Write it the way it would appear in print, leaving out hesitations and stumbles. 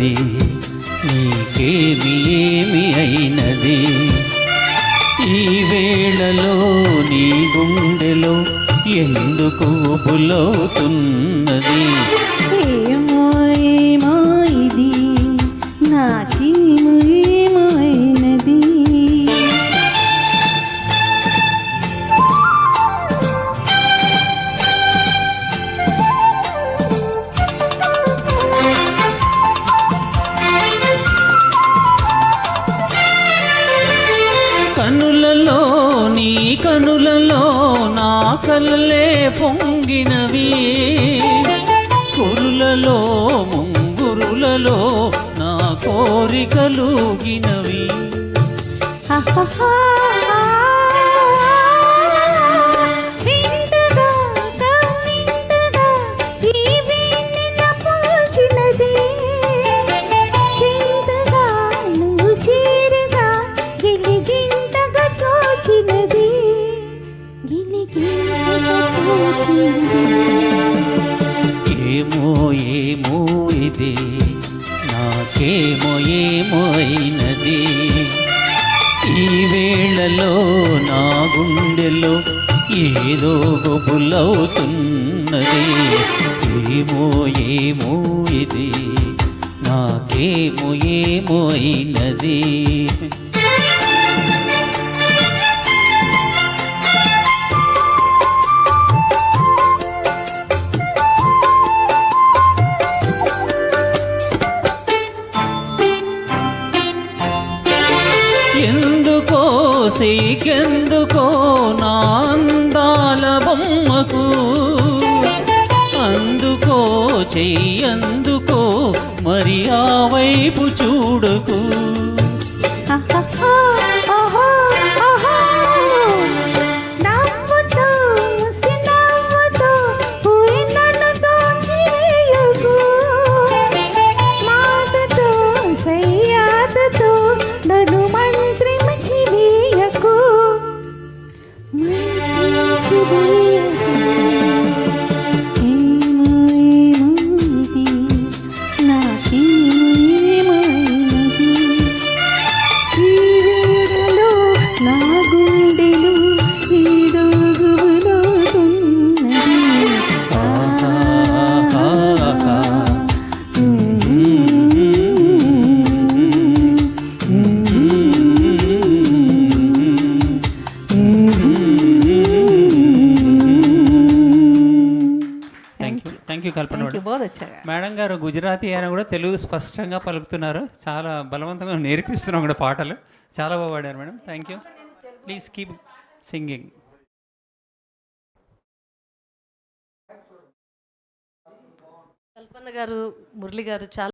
అయినది, నీకేమి ఏమి అయినది? ఈ వేళలో నీ గుండెలో ఎందుకు పులవుతున్నది? ఏమో ఏమో ఇది నాకేమో ఏమో అయినది. కనులలో నీ కనులలో నా కలలే పొంగినవి, కురులలో ముంగురులలో నా కోరికలుగినవి. ఏమో ఏమో ఇది నాకేమో ఏమో అయినది, ఈ వేళలో నా గుండెలో ఏదో గుబులవుతున్నది. ఏమో ఏమో ఇది నాకేమో ఏమో అయినది. ఎందుకో సిగ్గెందుకో నా అందాల బొమ్మకు, అందుకో చెయ్యందుకో మరి ఆ వైపు చూడకు. థ్యాంక్ యూ కల్పన మేడం గారు. గుజరాతీ అయినా కూడా తెలుగు స్పష్టంగా పలుకుతున్నారు. చాలా బలవంతంగా నేర్పిస్తున్నాం కూడా పాటలు. చాలా బాగా పాడారు madam. Thank you. Please keep singing. Kalpana garu, Murali గారు చాలా